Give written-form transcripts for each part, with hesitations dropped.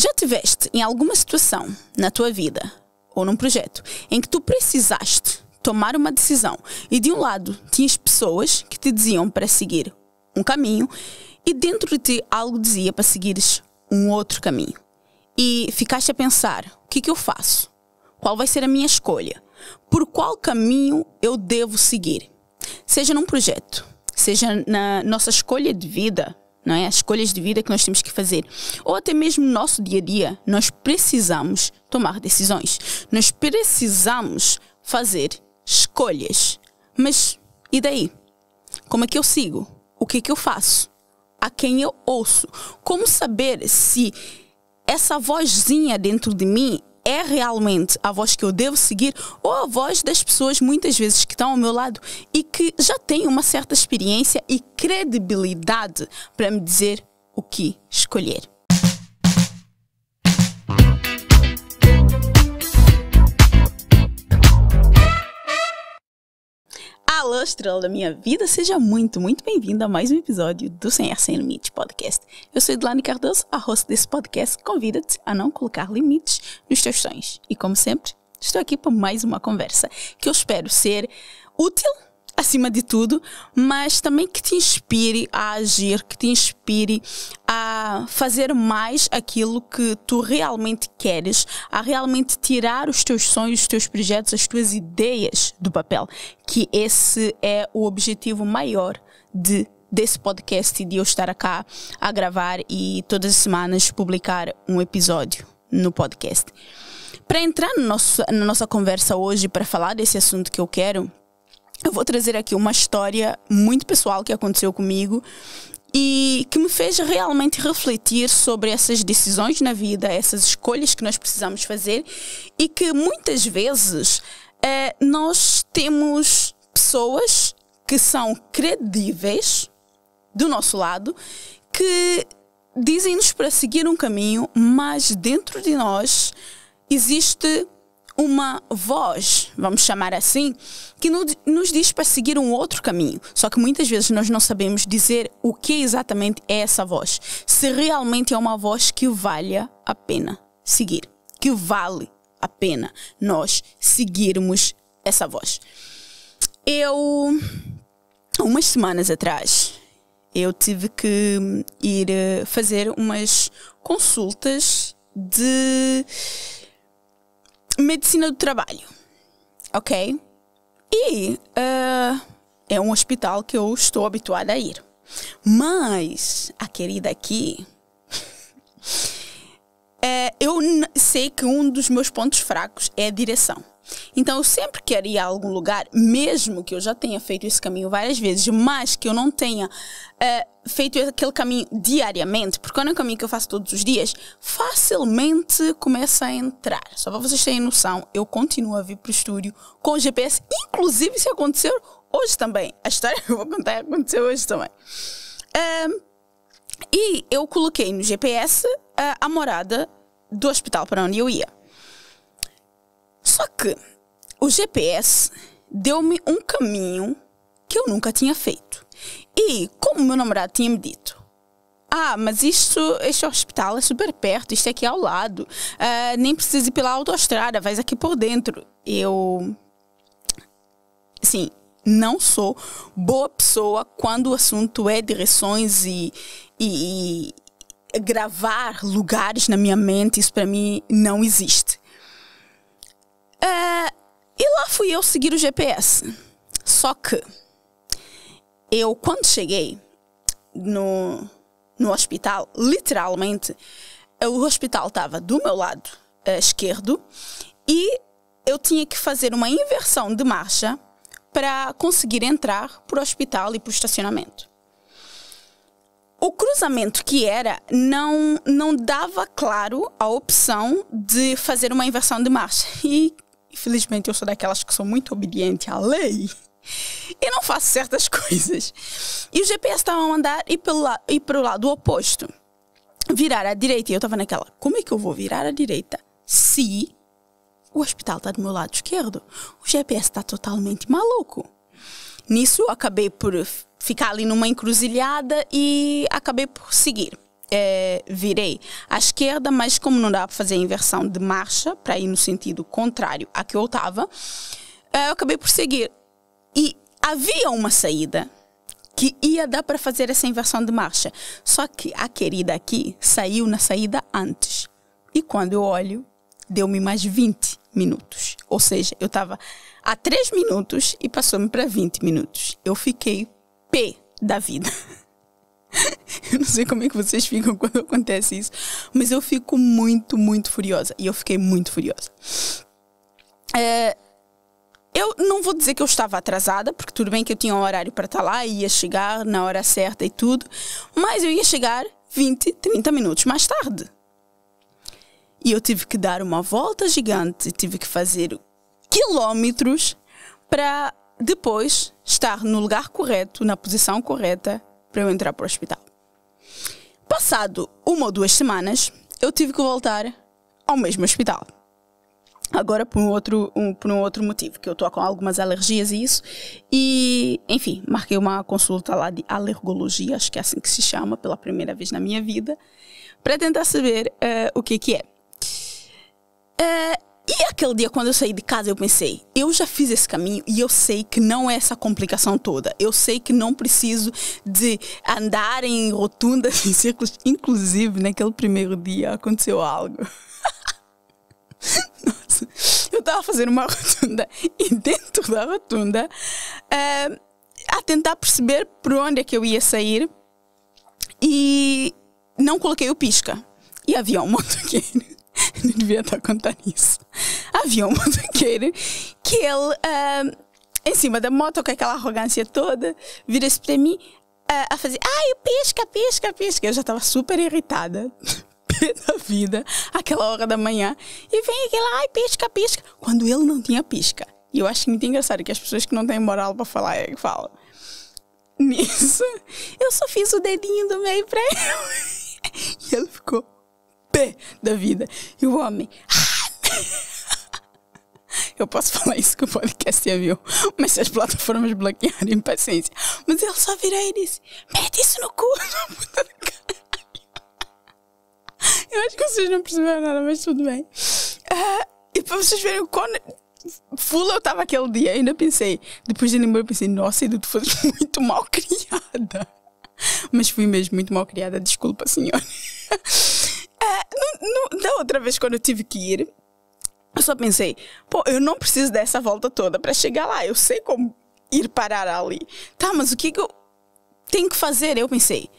Já tiveste em alguma situação na tua vida ou num projeto em que tu precisaste tomar uma decisão e de um lado tinhas pessoas que te diziam para seguir um caminho e dentro de ti algo dizia para seguires um outro caminho e ficaste a pensar, o que eu faço? Qual vai ser a minha escolha? Por qual caminho eu devo seguir? Seja num projeto, seja na nossa escolha de vida, não é? As escolhas de vida que nós temos que fazer, ou até mesmo no nosso dia a dia, nós precisamos tomar decisões. Nós precisamos fazer escolhas. Mas e daí? Como é que eu sigo? O que é que eu faço? A quem eu ouço? Como saber se essa vozinha dentro de mim é realmente a voz que eu devo seguir ou a voz das pessoas muitas vezes que estão ao meu lado e que já têm uma certa experiência e credibilidade para me dizer o que escolher. Alô, estrela da minha vida, seja muito bem-vindo a mais um episódio do Sem Sem Limites podcast. Eu sou Edilane Cardoso, a host desse podcast, que convida-te a não colocar limites nos teus sonhos. E como sempre, estou aqui para mais uma conversa que eu espero ser útil, acima de tudo, mas também que te inspire a agir, que te inspire a fazer mais aquilo que tu realmente queres, a realmente tirar os teus sonhos, os teus projetos, as tuas ideias do papel, que esse é o objetivo maior desse podcast e de eu estar cá a gravar e todas as semanas publicar um episódio no podcast. Para entrar na nossa conversa hoje, para falar desse assunto que eu quero, eu vou trazer aqui uma história muito pessoal que aconteceu comigo e que me fez realmente refletir sobre essas decisões na vida, essas escolhas que nós precisamos fazer e que muitas vezes nós temos pessoas que são credíveis do nosso lado, que dizem-nos para seguir um caminho, mas dentro de nós existe uma voz, vamos chamar assim, que nos diz para seguir um outro caminho. Só que muitas vezes nós não sabemos dizer o que exatamente é essa voz. Se realmente é uma voz que valha a pena seguir. Que vale a pena nós seguirmos essa voz. Umas semanas atrás, eu tive que ir fazer umas consultas de medicina do trabalho, ok? E é um hospital que eu estou habituada a ir. Mas a querida aqui, eu sei que um dos meus pontos fracos é a direção. Então eu sempre quero ir a algum lugar, mesmo que eu já tenha feito esse caminho várias vezes, mas que eu não tenha feito aquele caminho diariamente, porque quando é um caminho que eu faço todos os dias, facilmente começa a entrar. Só para vocês terem noção, eu continuo a vir para o estúdio com o GPS, inclusive se aconteceu hoje também. A história que eu vou contar aconteceu hoje também. E eu coloquei no GPS a morada do hospital para onde eu ia. Só que o GPS deu-me um caminho que eu nunca tinha feito. E como o meu namorado tinha me dito, mas este hospital é super perto, isto é aqui ao lado, nem precisa ir pela autoestrada, vais aqui por dentro. Eu, sim, não sou boa pessoa quando o assunto é direções e gravar lugares na minha mente, isso para mim não existe. E lá fui eu seguir o GPS. Só que eu, quando cheguei no hospital, literalmente, o hospital estava do meu lado esquerdo e eu tinha que fazer uma inversão de marcha para conseguir entrar para o hospital e para o estacionamento. O cruzamento que era não dava, claro, a opção de fazer uma inversão de marcha. E, infelizmente, eu sou daquelas que sou muito obediente à lei e não faço certas coisas. E o GPS estava a mandar ir para o lado oposto, virar à direita. E eu estava naquela, como é que eu vou virar à direita se o hospital está do meu lado esquerdo? O GPS está totalmente maluco. Nisso, eu acabei por ficar ali numa encruzilhada e acabei por seguir virei à esquerda, mas como não dá para fazer a inversão de marcha para ir no sentido contrário a que eu estava, eu acabei por seguir. E havia uma saída que ia dar para fazer essa inversão de marcha. Só que a querida aqui saiu na saída antes. E quando eu olho, deu-me mais 20 minutos. Ou seja, eu estava há 3 minutos e passou-me para 20 minutos. Eu fiquei pé da vida. Eu não sei como é que vocês ficam quando acontece isso, mas eu fico muito, muito furiosa. E eu fiquei muito furiosa. Eu não vou dizer que eu estava atrasada, porque tudo bem que eu tinha um horário para estar lá e ia chegar na hora certa e tudo, mas eu ia chegar 20, 30 minutos mais tarde. E eu tive que dar uma volta gigante, tive que fazer quilómetros para depois estar no lugar correto, na posição correta, para eu entrar para o hospital. Passado 1 ou 2 semanas, eu tive que voltar ao mesmo hospital. Agora por um outro motivo, que eu estou com algumas alergias e isso. E, enfim, marquei uma consulta lá de alergologia, acho que é assim que se chama, pela primeira vez na minha vida, para tentar saber o que é. E aquele dia, quando eu saí de casa, eu pensei, eu já fiz esse caminho e eu sei que não é essa complicação toda. Eu sei que não preciso de andar em rotundas, em círculos. Inclusive, naquele primeiro dia, aconteceu algo. Nossa, eu estava fazendo uma rotunda e dentro da rotunda, a tentar perceber por onde é que eu ia sair e não coloquei o pisca. E havia um motoqueiro. Não devia estar a contar isso. Havia um motoqueiro que ele, em cima da moto, com aquela arrogância toda, vira-se para mim a fazer: ai, pisca, pisca, pisca. Eu já estava super irritada, pé da vida, àquela hora da manhã. E vem aquele: ai, pisca, pisca. Quando ele não tinha pisca. E eu acho muito engraçado que as pessoas que não têm moral para falar é que falam. Nisso, eu só fiz o dedinho do meio para ele. E ele ficou pé da vida. E o homem: eu posso falar isso que o podcast é meu, mas se as plataformas bloquearem, paciência. Mas ele só virou e disse: mete isso no cu, na puta do caralho. Eu acho que vocês não perceberam nada, mas tudo bem. E para vocês verem quando full eu estava aquele dia, ainda pensei, depois de ir embora, eu pensei: nossa, Edu, tu foste muito mal criada. Mas fui mesmo muito mal criada, desculpa, senhora. Da outra vez, quando eu tive que ir, eu só pensei: pô, eu não preciso dessa volta toda para chegar lá. Eu sei como ir parar ali. Tá, mas o que eu tenho que fazer? Eu pensei: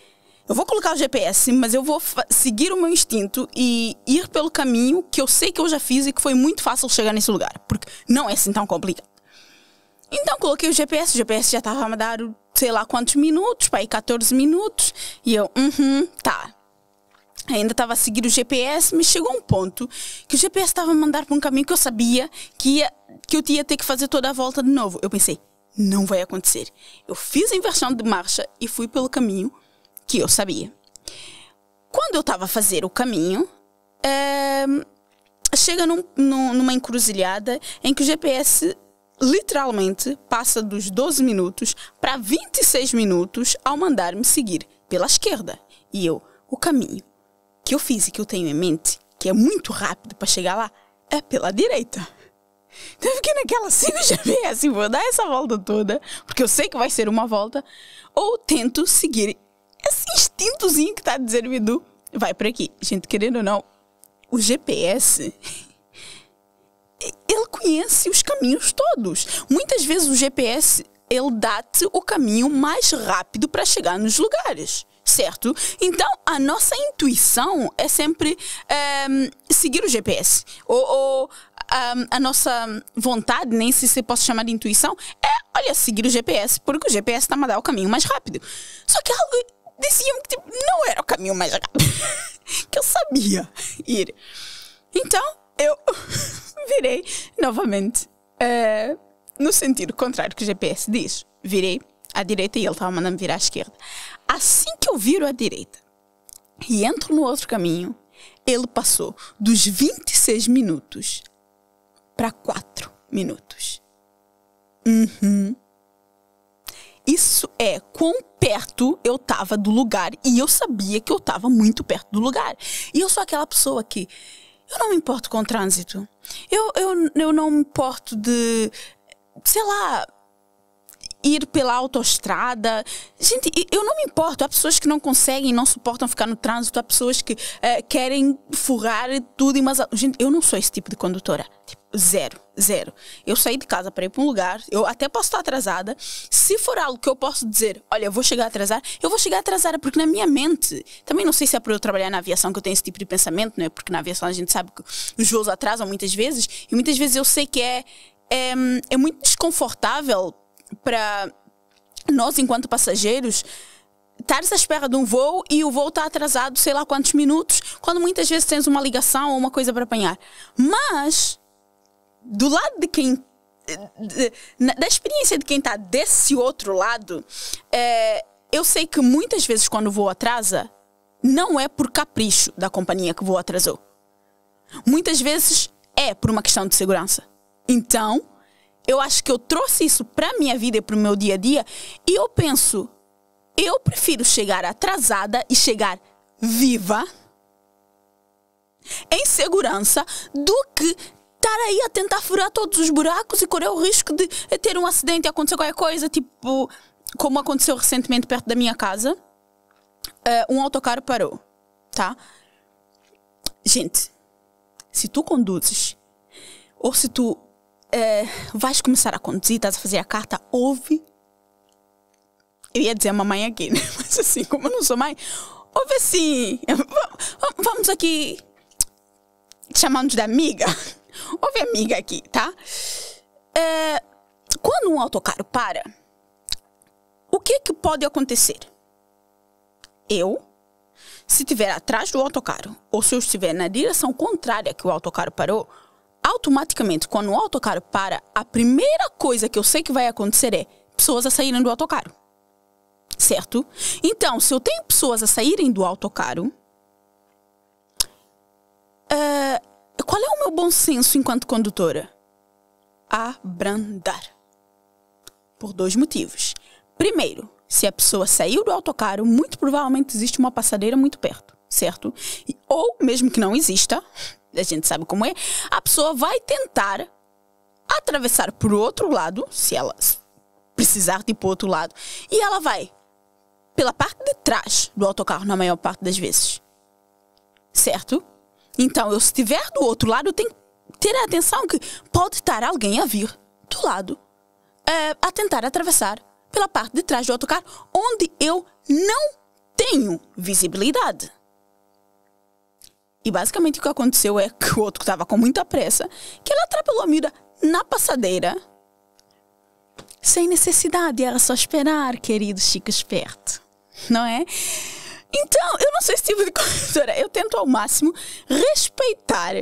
eu vou colocar o GPS, mas eu vou seguir o meu instinto e ir pelo caminho que eu sei que eu já fiz e que foi muito fácil chegar nesse lugar, porque não é assim tão complicado. Então coloquei o GPS já estava a me dar sei lá quantos minutos, para aí 14 minutos, e eu, tá. Ainda estava a seguir o GPS, mas chegou um ponto que o GPS estava a mandar para um caminho que eu sabia que eu ia ter que fazer toda a volta de novo. Eu pensei: não vai acontecer. Eu fiz a inversão de marcha e fui pelo caminho que eu sabia. Quando eu estava a fazer o caminho, chega numa encruzilhada em que o GPS literalmente passa dos 12 minutos para 26 minutos ao mandar-me seguir pela esquerda. E o caminho que eu fiz e que eu tenho em mente, que é muito rápido para chegar lá, é pela direita. Então eu fiquei naquela cena GPS, vou dar essa volta toda, porque eu sei que vai ser uma volta, ou tento seguir esse instintozinho que está a dizer: Edu, vai por aqui. Gente, querendo ou não, o GPS, ele conhece os caminhos todos. Muitas vezes o GPS, ele dá-te o caminho mais rápido para chegar nos lugares. Certo? Então, a nossa intuição é sempre seguir o GPS. Ou a nossa vontade, nem se posso chamar de intuição, olha, seguir o GPS, porque o GPS está a dar o caminho mais rápido. Só que algo dizia-me que não era o caminho mais rápido, que eu sabia ir. Então, eu virei novamente no sentido contrário que o GPS diz. Virei à direita e ele estava mandando virar à esquerda. Assim que eu viro à direita e entro no outro caminho, ele passou dos 26 minutos para 4 minutos. Isso é quão perto eu tava do lugar. E eu sabia que eu tava muito perto do lugar. E eu sou aquela pessoa que... Eu não me importo com o trânsito. Eu não me importo de... Sei lá... Ir pela autoestrada. Gente, eu não me importo. Há pessoas que não conseguem, não suportam ficar no trânsito. Há pessoas que querem furrar tudo. Mas, gente, eu não sou esse tipo de condutora. Tipo, zero. Eu saí de casa para ir para um lugar. Eu até posso estar atrasada. Se for algo que eu posso dizer, olha, eu vou chegar atrasada, eu vou chegar atrasada. Porque na minha mente, também não sei se é por eu trabalhar na aviação que eu tenho esse tipo de pensamento, não é? Porque na aviação a gente sabe que os voos atrasam muitas vezes. E muitas vezes eu sei que é muito desconfortável para nós, enquanto passageiros, estares à espera de um voo e o voo está atrasado sei lá quantos minutos, quando muitas vezes tens uma ligação ou uma coisa para apanhar. Mas, do lado de quem... da experiência de quem está desse outro lado, eu sei que muitas vezes quando o voo atrasa, não é por capricho da companhia que o voo atrasou. Muitas vezes é por uma questão de segurança. Então... eu acho que eu trouxe isso para a minha vida e para o meu dia a dia. E eu penso, eu prefiro chegar atrasada e chegar viva, em segurança, do que estar aí a tentar furar todos os buracos e correr o risco de ter um acidente e acontecer qualquer coisa, tipo, como aconteceu recentemente perto da minha casa. Um autocarro parou, tá? Gente, se tu conduzes, ou se tu vais começar a conduzir, estás a fazer a carta, ouve. Eu ia dizer a mamãe aqui, né? Mas assim, como eu não sou mãe, ouve assim. Vamos aqui, chamando de amiga. Ouve amiga aqui, tá? Quando um autocarro para, o que pode acontecer? Se estiver atrás do autocarro, ou se eu estiver na direção contrária que o autocarro parou, automaticamente, quando o autocarro para, a primeira coisa que eu sei que vai acontecer é pessoas a saírem do autocarro. Certo? Então, se eu tenho pessoas a saírem do autocarro, qual é o meu bom senso enquanto condutora? Abrandar. Por 2 motivos. Primeiro, se a pessoa saiu do autocarro, muito provavelmente existe uma passadeira muito perto. Certo? Ou, mesmo que não exista... a gente sabe como é, a pessoa vai tentar atravessar por outro lado, se ela precisar de ir para o outro lado, e ela vai pela parte de trás do autocarro na maior parte das vezes. Certo? Então, eu se estiver do outro lado, eu tenho que ter a atenção que pode estar alguém a vir do lado, a tentar atravessar pela parte de trás do autocarro, onde eu não tenho visibilidade. E basicamente o que aconteceu é que o outro que estava com muita pressa, que ele atropelou a miúda na passadeira, sem necessidade, era só esperar, querido Chico esperto, não é? Então, eu não sou esse tipo de condutora, eu tento ao máximo respeitar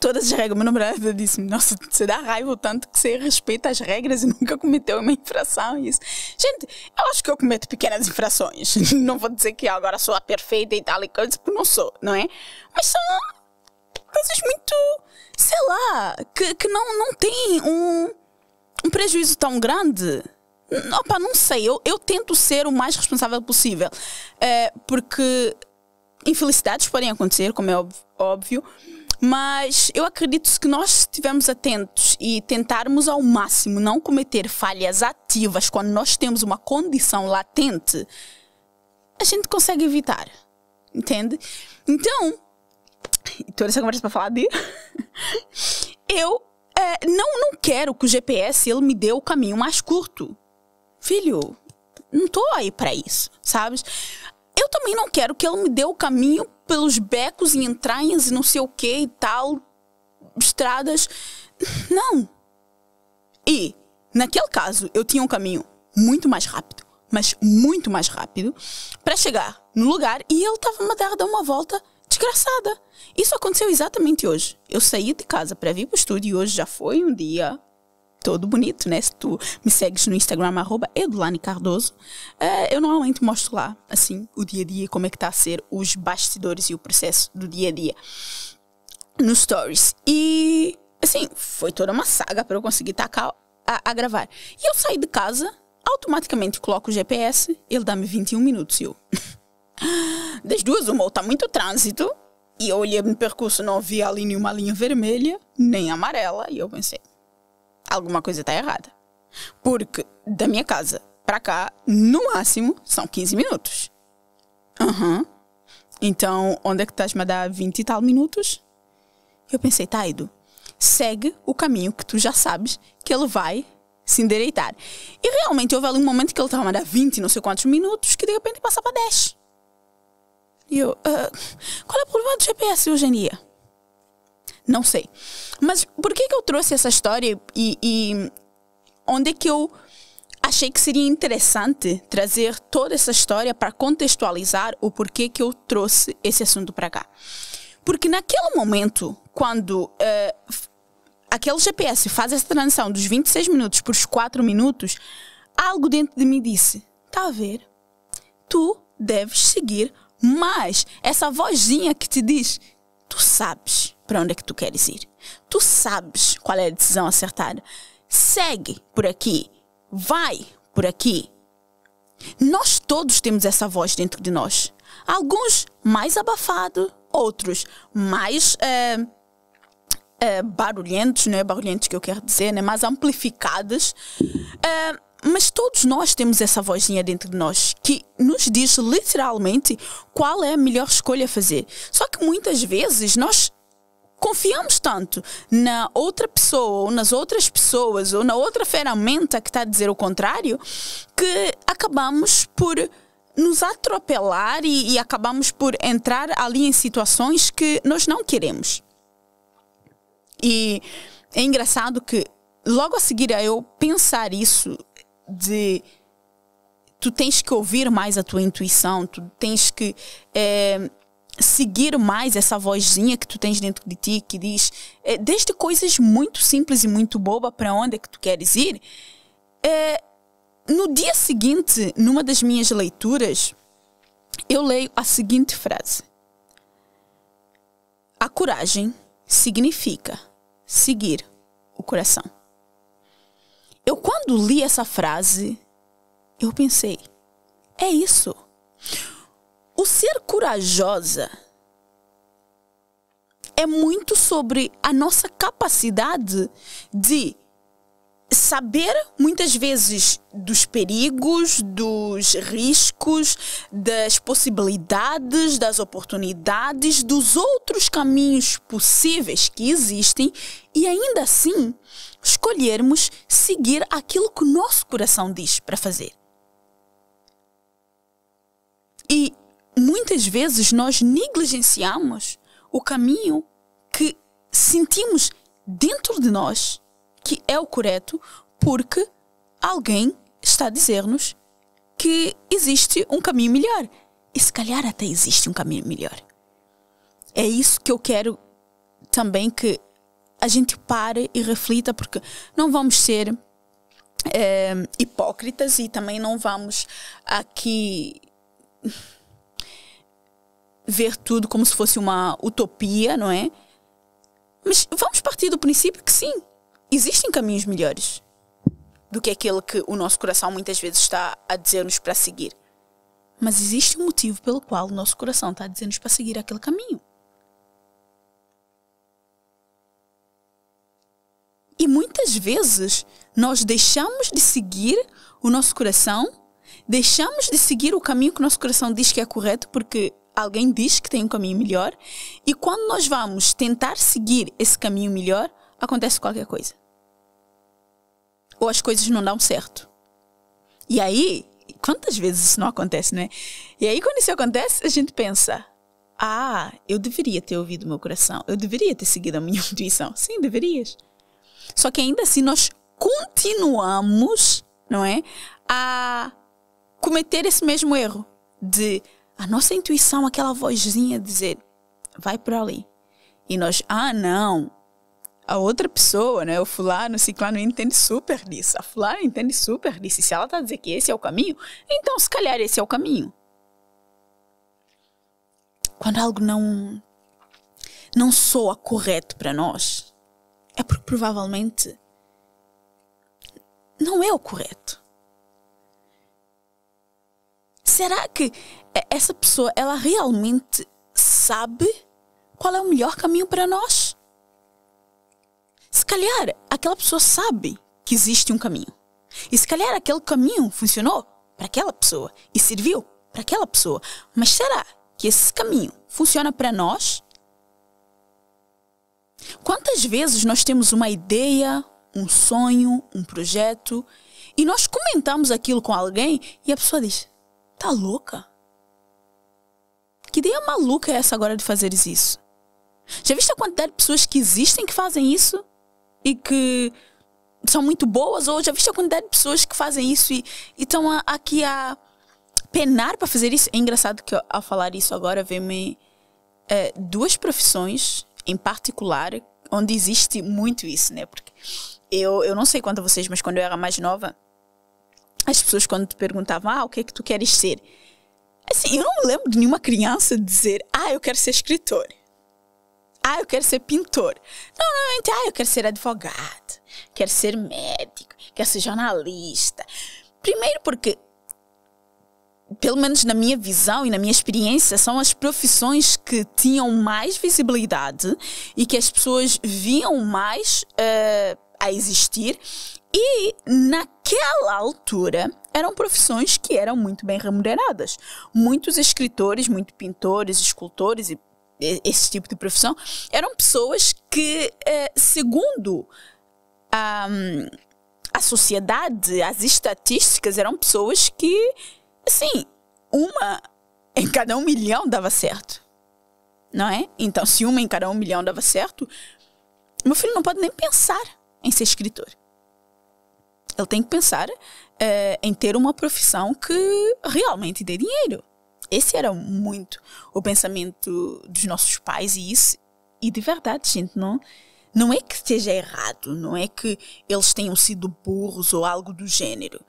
todas as regras. Meu namorado disse-me, nossa, você dá raiva o tanto que você respeita as regras e nunca cometeu uma infração. Isso. Gente, eu acho que eu cometo pequenas infrações. Não vou dizer que agora sou a perfeita e tal e coisas, porque não sou, não é? Mas são coisas muito, sei lá, que não tem um prejuízo tão grande. Opa, não sei, eu tento ser o mais responsável possível. Porque infelicidades podem acontecer, como é óbvio. Mas eu acredito que nós estivermos atentos e tentarmos ao máximo não cometer falhas ativas quando nós temos uma condição latente, a gente consegue evitar. Entende? Então, toda essa conversa para falar de... eu não quero que o GPS ele me dê o caminho mais curto. Filho, não estou aí para isso, sabes? Eu também não quero que ele me dê o caminho pelos becos e entranhas e não sei o que e tal, estradas. Não. E, naquele caso, eu tinha um caminho muito mais rápido, mas muito mais rápido, para chegar no lugar e ele estava-me a dar uma volta desgraçada. Isso aconteceu exatamente hoje. Eu saí de casa para vir para o estúdio e hoje já foi um dia todo bonito, né? Se tu me segues no Instagram, @edulanicardoso, eu normalmente mostro lá, assim, o dia a dia, como é que está a ser os bastidores e o processo do dia a dia nos stories. E, assim, foi toda uma saga para eu conseguir estar cá a gravar. E eu saí de casa automaticamente coloco o GPS, ele dá-me 21 minutos e eu... Das duas, uma, ou está muito trânsito, e eu olhei no percurso, não vi ali nenhuma linha vermelha, nem amarela, e eu pensei, alguma coisa está errada. Porque da minha casa para cá, no máximo, são 15 minutos. Então, onde é que estás-me a dar 20 e tal minutos? Eu pensei, Taido, segue o caminho que tu já sabes que ele vai se endireitar. E realmente houve ali um momento que ele estava a dar 20 não sei quantos minutos, que de repente passa para 10. E eu, qual é o problema do GPS hoje em dia? Não sei. Mas por que eu trouxe essa história e onde é que eu achei que seria interessante trazer toda essa história para contextualizar o porquê que eu trouxe esse assunto para cá? Porque naquele momento, quando aquele GPS faz essa transição dos 26 minutos para os 4 minutos, algo dentro de mim disse, tá a ver? Tu deves seguir mais essa vozinha que te diz, tu sabes para onde é que tu queres ir. Tu sabes qual é a decisão acertada. Segue por aqui. Vai por aqui. Nós todos temos essa voz dentro de nós. Alguns mais abafados, outros mais barulhentos, não é barulhentos que eu quero dizer, né? Mais amplificados. Mas todos nós temos essa vozinha dentro de nós que nos diz literalmente qual é a melhor escolha a fazer. Só que muitas vezes nós confiamos tanto na outra pessoa, ou nas outras pessoas, ou na outra ferramenta que está a dizer o contrário, que acabamos por nos atropelar e acabamos por entrar ali em situações que nós não queremos. E é engraçado que logo a seguir a eu pensar isso, de tu tens que ouvir mais a tua intuição, tu tens que seguir mais essa vozinha que tu tens dentro de ti, que diz desde coisas muito simples e muito bobas para onde é que tu queres ir. No dia seguinte, numa das minhas leituras, eu leio a seguinte frase: a coragem significa seguir o coração. Eu, quando li essa frase, eu pensei, é isso. O ser corajosa é muito sobre a nossa capacidade de saber, muitas vezes, dos perigos, dos riscos, das possibilidades, das oportunidades, dos outros caminhos possíveis que existem e, ainda assim, escolhermos seguir aquilo que o nosso coração diz para fazer. E muitas vezes nós negligenciamos o caminho que sentimos dentro de nós que é o correto, porque alguém está a dizer-nos que existe um caminho melhor. E se calhar até existe um caminho melhor. É isso que eu quero também que a gente pare e reflita, porque não vamos ser hipócritas e também não vamos aqui ver tudo como se fosse uma utopia, não é? Mas vamos partir do princípio que sim, existem caminhos melhores do que aquele que o nosso coração muitas vezes está a dizer-nos para seguir. Mas existe um motivo pelo qual o nosso coração está a dizer-nos para seguir aquele caminho. E muitas vezes nós deixamos de seguir o nosso coração, deixamos de seguir o caminho que o nosso coração diz que é correto, porque alguém diz que tem um caminho melhor, e quando nós vamos tentar seguir esse caminho melhor, acontece qualquer coisa. Ou as coisas não dão certo. E aí, quantas vezes isso não acontece, né? E aí, quando isso acontece, a gente pensa, eu deveria ter ouvido o meu coração, eu deveria ter seguido a minha intuição. Sim, deverias. Só que ainda assim nós continuamos, não é, a cometer esse mesmo erro de a nossa intuição, aquela vozinha dizer, vai por ali. E nós, não, a outra pessoa, né, o fulano, o ciclano entende super disso, a fulana entende super disso. E se ela está a dizer que esse é o caminho, então se calhar esse é o caminho. Quando algo não soa correto para nós, é porque provavelmente não é o correto. será que essa pessoa, ela realmente sabe qual é o melhor caminho para nós? Se calhar, aquela pessoa sabe que existe um caminho. E se calhar aquele caminho funcionou para aquela pessoa e serviu para aquela pessoa. Mas será que esse caminho funciona para nós? Quantas vezes nós temos uma ideia, um sonho, um projeto e nós comentamos aquilo com alguém e a pessoa diz: tá louca? Que ideia maluca é essa agora de fazeres isso? Já viste a quantidade de pessoas que existem que fazem isso? E que são muito boas? Ou já viste a quantidade de pessoas que fazem isso e estão aqui a penar para fazer isso? É engraçado que ao falar isso agora vem-me duas profissões em particular onde existe muito isso, né? Porque eu não sei quanto a vocês, mas quando eu era mais nova, as pessoas quando te perguntavam: o que é que tu queres ser? Assim, eu não me lembro de nenhuma criança dizer: eu quero ser escritor. Eu quero ser pintor. Normalmente, eu quero ser advogado. Quero ser médico. Quero ser jornalista. Primeiro porque, pelo menos na minha visão e na minha experiência, são as profissões que tinham mais visibilidade e que as pessoas viam mais a existir. E naquela altura eram profissões que eram muito bem remuneradas. Muitos escritores, muitos pintores, escultores e esse tipo de profissão eram pessoas que, segundo a sociedade, as estatísticas, eram pessoas que, assim, uma em cada 1 milhão dava certo. Não é? Então, se uma em cada 1 milhão dava certo, meu filho não pode nem pensar em ser escritor. Ele tem que pensar em ter uma profissão que realmente dê dinheiro. Esse era muito o pensamento dos nossos pais e de verdade, gente, não é que esteja errado, não é que eles tenham sido burros ou algo do gênero.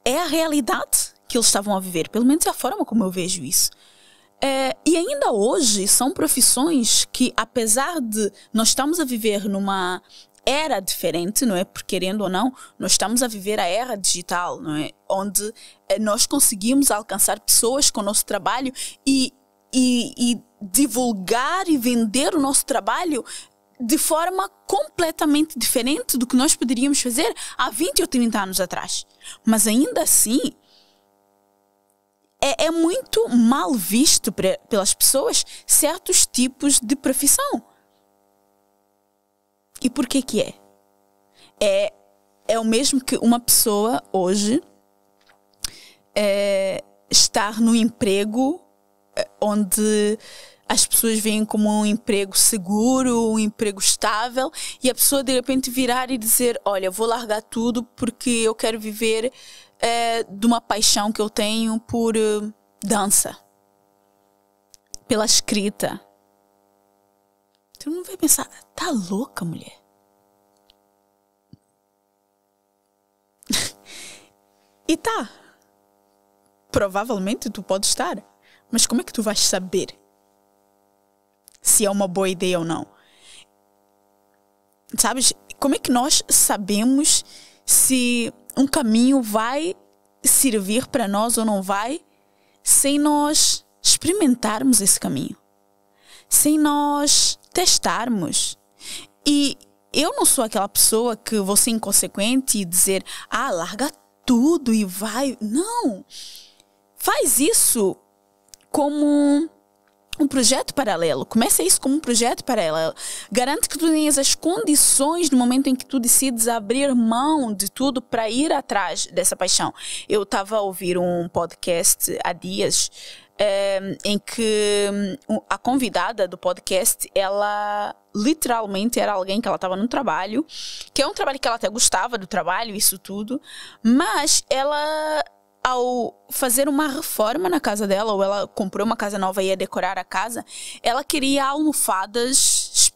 É a realidade que eles estavam a viver, pelo menos é a forma como eu vejo isso. E ainda hoje são profissões que, apesar de nós estamos a viver numa era diferente, não é? Porque, querendo ou não, nós estamos a viver a era digital, não é? Onde nós conseguimos alcançar pessoas com o nosso trabalho e divulgar e vender o nosso trabalho de forma completamente diferente do que nós poderíamos fazer há 20 ou 30 anos atrás. Mas ainda assim, é muito mal visto pelas pessoas certos tipos de profissão. E por que que é? É o mesmo que uma pessoa hoje estar no emprego onde as pessoas veem como um emprego seguro, um emprego estável, e a pessoa de repente virar e dizer: olha, vou largar tudo porque eu quero viver de uma paixão que eu tenho por dança, pela escrita. Tu não vai pensar: tá louca, mulher? E tá. Provavelmente tu pode estar. Mas como é que tu vais saber se é uma boa ideia ou não? Sabes? Como é que nós sabemos se um caminho vai servir para nós ou não vai, sem nós experimentarmos esse caminho? Sem nós testarmos. E eu não sou aquela pessoa que vou ser inconsequente e dizer: larga tudo e vai. Não. Faz isso como um projeto paralelo. Começa isso como um projeto paralelo. Garante que tu tenhas as condições no momento em que tu decides abrir mão de tudo para ir atrás dessa paixão. Eu estava a ouvir um podcast há dias em que a convidada do podcast, ela literalmente era alguém que ela estava num trabalho, que é um trabalho que ela até gostava do trabalho, isso tudo, mas ela, ao fazer uma reforma na casa dela, ou ela comprou uma casa nova e ia decorar a casa, ela queria almofadas,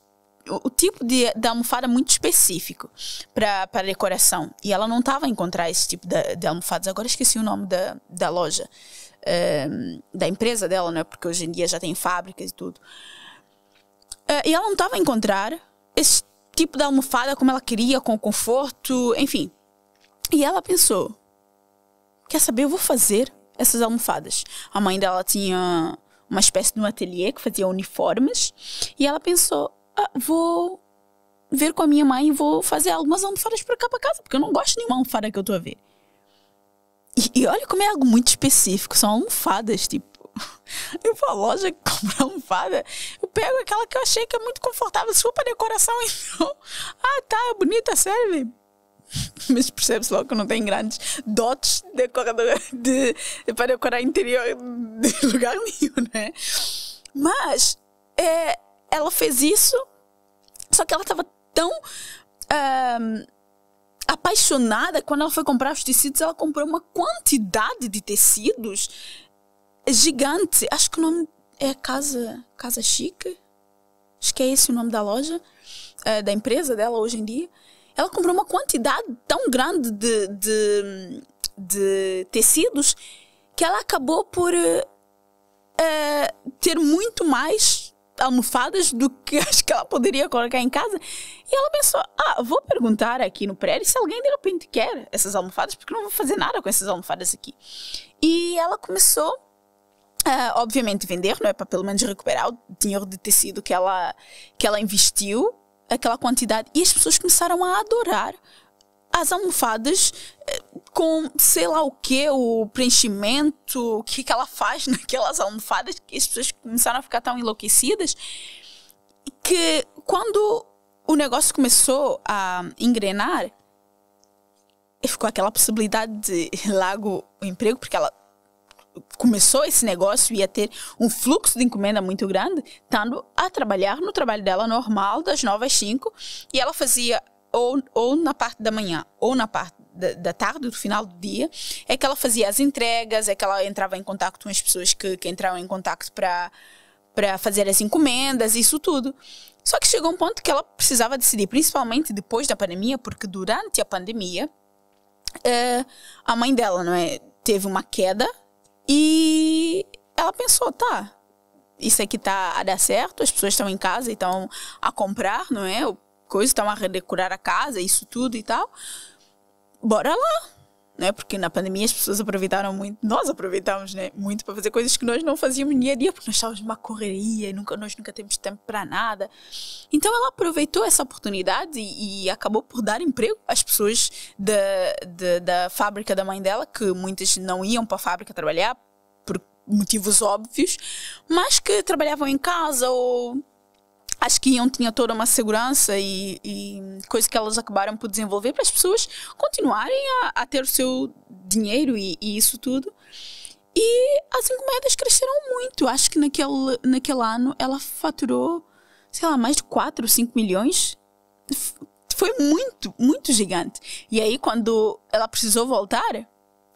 o tipo de almofada muito específico para decoração, e ela não estava a encontrar esse tipo de almofadas. Agora esqueci o nome da loja, da empresa dela, né? Porque hoje em dia já tem fábricas e tudo. E ela não estava a encontrar esse tipo de almofada como ela queria, com conforto, enfim. E ela pensou: quer saber, eu vou fazer essas almofadas. A mãe dela tinha uma espécie de um ateliê que fazia uniformes e ela pensou, vou ver com a minha mãe e vou fazer algumas almofadas para cá para casa, porque eu não gosto de nenhuma almofada que eu estou a ver. E olha como é algo muito específico, são almofadas, tipo, eu vou à loja comprar almofada, eu pego aquela que eu achei que é muito confortável, se for para decoração, então, tá, é bonita, serve. Mas percebe-se logo que não tem grandes dotes para decorar interior de lugar nenhum, né? Mas ela fez isso, só que ela estava tão apaixonada. Quando ela foi comprar os tecidos, ela comprou uma quantidade de tecidos gigante. Acho que o nome é Casa Chique. Acho que é esse o nome da loja, da empresa dela hoje em dia. Ela comprou uma quantidade tão grande de tecidos que ela acabou por ter muito mais almofadas do que acho que ela poderia colocar em casa. E ela pensou, vou perguntar aqui no prédio se alguém de repente quer essas almofadas, porque eu não vou fazer nada com essas almofadas aqui. E ela começou, obviamente, vender, não é, para pelo menos recuperar o dinheiro de tecido que ela investiu, aquela quantidade, e as pessoas começaram a adorar as almofadas com sei lá o que, o preenchimento, o que ela faz naquelas almofadas, que as pessoas começaram a ficar tão enlouquecidas que quando o negócio começou a engrenar, ficou aquela possibilidade de largar o emprego, porque ela começou esse negócio, ia ter um fluxo de encomenda muito grande, estando a trabalhar no trabalho dela normal, das 9 às 5, e ela fazia ou na parte da manhã, ou na parte da tarde, do final do dia, é que ela fazia as entregas, é que ela entrava em contato com as pessoas que entravam em contato para fazer as encomendas, isso tudo. Só que chegou um ponto que ela precisava decidir, principalmente depois da pandemia, porque durante a pandemia, a mãe dela, não é, teve uma queda. E ela pensou, isso aqui tá a dar certo, as pessoas estão em casa e estão a comprar, não é? Estão a redecorar a casa, isso tudo e tal. Bora lá, né? Porque na pandemia as pessoas aproveitaram muito, nós aproveitamos, né, muito para fazer coisas que nós não fazíamos no dia a dia, porque nós estávamos numa correria e nós nunca temos tempo para nada. Então ela aproveitou essa oportunidade e acabou por dar emprego às pessoas da fábrica da mãe dela, que muitas não iam para a fábrica trabalhar por motivos óbvios, mas que trabalhavam em casa ou acho que tinha toda uma segurança e coisa que elas acabaram por desenvolver para as pessoas continuarem a ter o seu dinheiro e isso tudo. E as encomendas cresceram muito. Acho que naquele ano ela faturou, sei lá, mais de 4 ou 5 milhões. Foi muito, muito gigante. E aí, quando ela precisou voltar,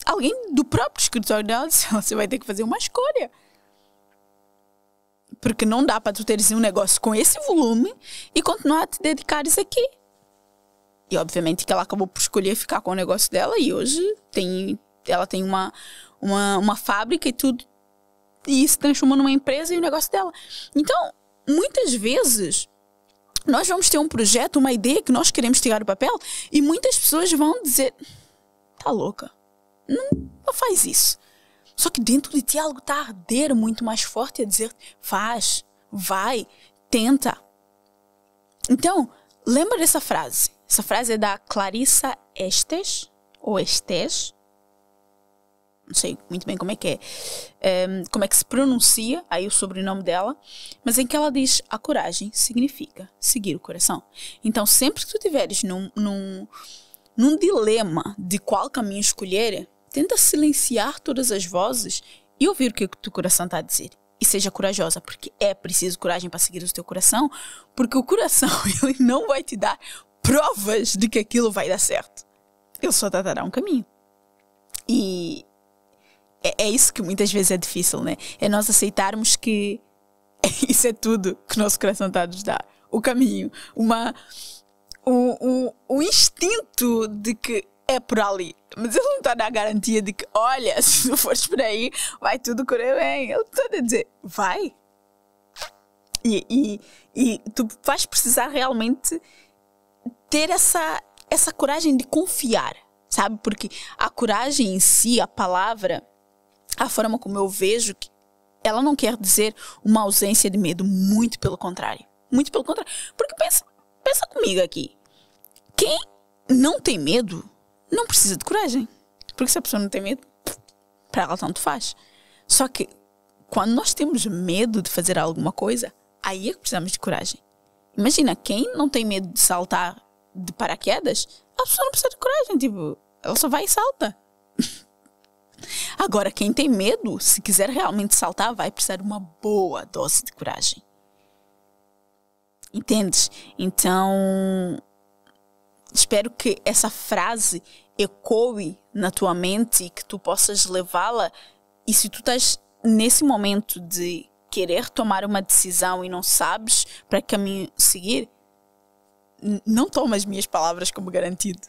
alguém do próprio escritório dela disse, você vai ter que fazer uma escolha. Porque não dá para tu teres um negócio com esse volume e continuar a te dedicares aqui. E obviamente que ela acabou por escolher ficar com o negócio dela e hoje ela tem uma fábrica e tudo, e se transformou numa empresa e o negócio dela. Então, muitas vezes, nós vamos ter um projeto, uma ideia que nós queremos tirar do papel e muitas pessoas vão dizer, tá louca, não faz isso. Só que dentro de ti algo está a arder muito mais forte a dizer, faz, vai, tenta. Então, lembra dessa frase. Essa frase é da Clarissa Estes, ou Estes. Não sei muito bem como é que como é que se pronuncia aí o sobrenome dela, mas em que ela diz, a coragem significa seguir o coração. Então, sempre que tu estiveres num dilema de qual caminho escolher, tenta silenciar todas as vozes e ouvir o que o teu coração está a dizer. E seja corajosa, porque é preciso coragem para seguir o teu coração, porque o coração ele não vai te dar provas de que aquilo vai dar certo. Ele só te dará um caminho. E é isso que muitas vezes é difícil, né? É nós aceitarmos que isso é tudo que o nosso coração está a nos dar. O caminho, o instinto de que é por ali. Mas ele não está a dar a garantia de que, olha, se tu fores por aí, vai tudo correr bem. Ele está a dizer, vai. E tu vais precisar realmente ter essa coragem de confiar, sabe? Porque a coragem em si, a palavra, a forma como eu vejo que ela não quer dizer uma ausência de medo, muito pelo contrário. Muito pelo contrário. Porque pensa comigo aqui. Quem não tem medo não precisa de coragem. Porque se a pessoa não tem medo, para ela tanto faz. Só que quando nós temos medo de fazer alguma coisa, aí é que precisamos de coragem. Imagina, quem não tem medo de saltar de paraquedas, a pessoa não precisa de coragem. Tipo, ela só vai e salta. Agora, quem tem medo, se quiser realmente saltar, vai precisar de uma boa dose de coragem. Entendes? Então, espero que essa frase ecoe na tua mente e que tu possas levá-la. E se tu estás nesse momento de querer tomar uma decisão e não sabes para que caminho seguir, não toma as minhas palavras como garantido.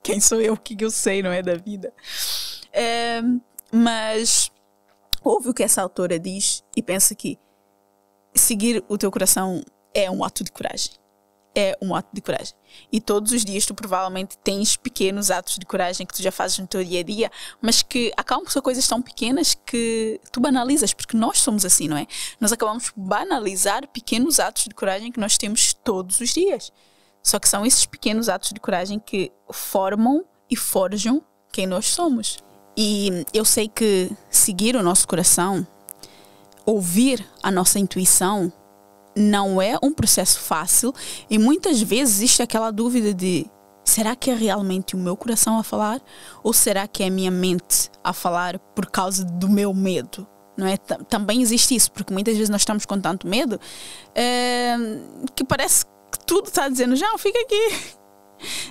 Quem sou eu? O que eu sei, não é, da vida? Mas ouve o que essa autora diz e pensa que seguir o teu coração é um ato de coragem. É um ato de coragem. E todos os dias tu provavelmente tens pequenos atos de coragem que tu já fazes no teu dia a dia, mas que acabam por ser coisas tão pequenas que tu banalizas, porque nós somos assim, não é? Nós acabamos por banalizar pequenos atos de coragem que nós temos todos os dias. Só que são esses pequenos atos de coragem que formam e forjam quem nós somos. E eu sei que seguir o nosso coração, ouvir a nossa intuição, não é um processo fácil e muitas vezes existe aquela dúvida de: será que é realmente o meu coração a falar ou será que é a minha mente a falar por causa do meu medo? Não é? Também existe isso, porque muitas vezes nós estamos com tanto medo que parece que tudo está dizendo: já, fica aqui,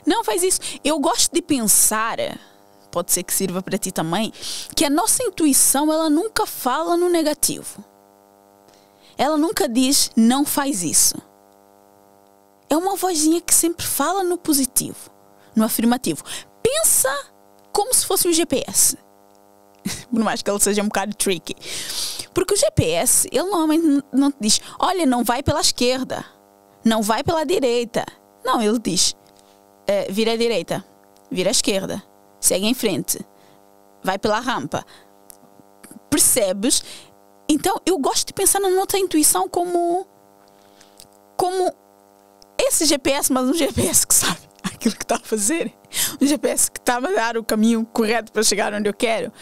não faz isso. Eu gosto de pensar, pode ser que sirva para ti também, que a nossa intuição, ela nunca fala no negativo. Ela nunca diz: não faz isso. É uma vozinha que sempre fala no positivo, no afirmativo. Pensa como se fosse um GPS. Por mais que ele seja um bocado tricky. Porque o GPS, ele normalmente não te diz: olha, não vai pela esquerda, não vai pela direita. Não, ele diz: vira à direita, vira à esquerda, segue em frente, vai pela rampa. Percebes? Então, eu gosto de pensar na nossa intuição como esse GPS, mas um GPS que sabe aquilo que está a fazer. Um GPS que está a dar o caminho correto para chegar onde eu quero.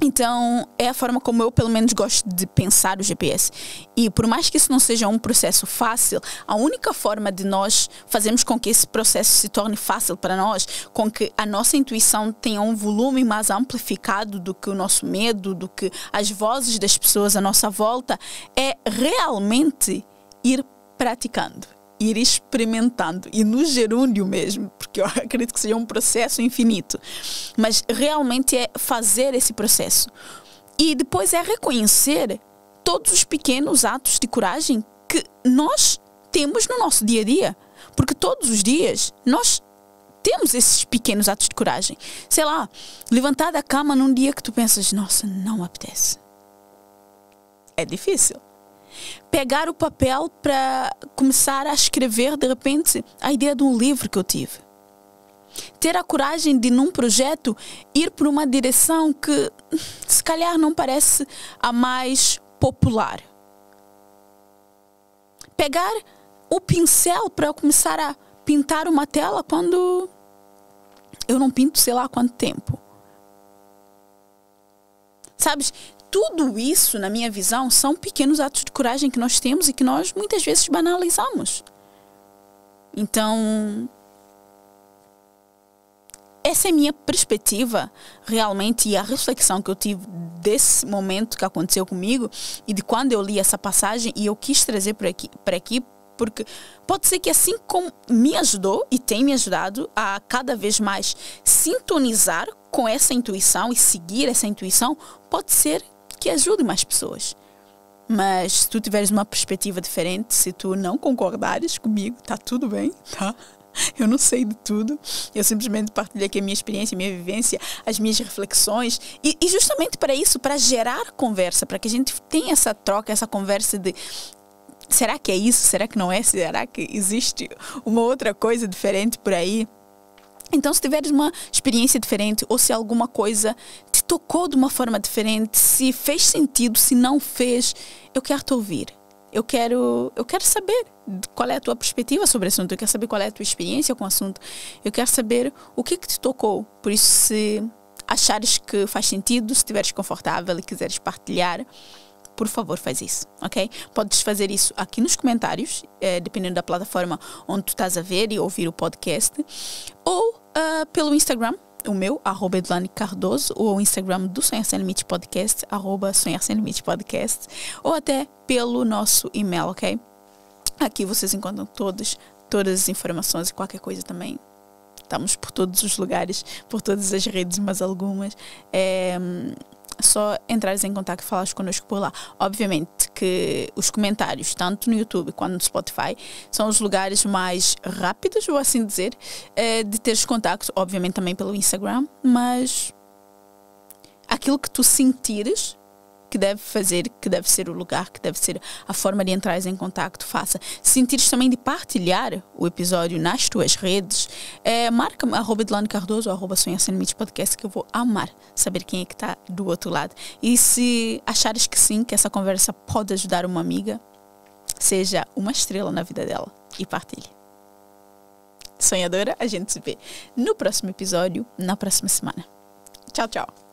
Então, é a forma como eu, pelo menos, gosto de pensar o GPS. E por mais que isso não seja um processo fácil, a única forma de nós fazermos com que esse processo se torne fácil para nós, com que a nossa intuição tenha um volume mais amplificado do que o nosso medo, do que as vozes das pessoas à nossa volta, é realmente ir praticando, ir experimentando, e no gerúndio mesmo, porque eu acredito que seja um processo infinito, mas realmente é fazer esse processo e depois é reconhecer todos os pequenos atos de coragem que nós temos no nosso dia a dia, porque todos os dias nós temos esses pequenos atos de coragem. Sei lá, levantar da cama num dia que tu pensas: nossa, não apetece. É difícil. Pegar o papel para começar a escrever, de repente, a ideia de um livro que eu tive. Ter a coragem de, num projeto, ir por uma direção que, se calhar, não parece a mais popular. Pegar o pincel para começar a pintar uma tela quando eu não pinto sei lá há quanto tempo. Sabes? Tudo isso, na minha visão, são pequenos atos de coragem que nós temos e que nós muitas vezes banalizamos. Então, essa é a minha perspectiva realmente e a reflexão que eu tive desse momento que aconteceu comigo e de quando eu li essa passagem, e eu quis trazer para aqui porque pode ser que, assim como me ajudou e tem me ajudado a cada vez mais sintonizar com essa intuição e seguir essa intuição, pode ser que ajude mais pessoas. Mas se tu tiveres uma perspectiva diferente, se tu não concordares comigo, está tudo bem, tá? Eu não sei de tudo, eu simplesmente partilho aqui a minha experiência, a minha vivência, as minhas reflexões, e justamente para isso, para gerar conversa, para que a gente tenha essa troca, essa conversa de: será que é isso? Será que não é? Será que existe uma outra coisa diferente por aí? Então, se tiveres uma experiência diferente ou se alguma coisa te te tocou de uma forma diferente, se fez sentido, se não fez, eu quero te ouvir. Eu quero saber qual é a tua perspectiva sobre o assunto. Eu quero saber qual é a tua experiência com o assunto. Eu quero saber o que te tocou. Por isso, se achares que faz sentido, se estiveres confortável e quiseres partilhar, por favor, faz isso, ok? Podes fazer isso aqui nos comentários, dependendo da plataforma onde tu estás a ver e ouvir o podcast, ou pelo Instagram, o meu, @EdlaniCardoso, ou o Instagram do Sonhar Sem Limites Podcast, @Sonhar Sem Limites Podcast, ou até pelo nosso e-mail, ok? Aqui vocês encontram todas as informações e qualquer coisa também. Estamos por todos os lugares, por todas as redes, mas algumas. Só entrares em contato e falares connosco por lá. Obviamente que os comentários, tanto no YouTube quanto no Spotify, são os lugares mais rápidos, vou assim dizer, de teres contacto, obviamente também pelo Instagram, mas aquilo que tu sentires que deve fazer, que deve ser o lugar, que deve ser a forma de entrares em contacto, faça. Se sentires também de partilhar o episódio nas tuas redes, marca-me @EdlaniCardoso ou @Sonhar Sem Limites Podcast, que eu vou amar saber quem é que está do outro lado. E se achares que sim, que essa conversa pode ajudar uma amiga, seja uma estrela na vida dela e partilhe. Sonhadora, a gente se vê no próximo episódio, na próxima semana. Tchau, tchau.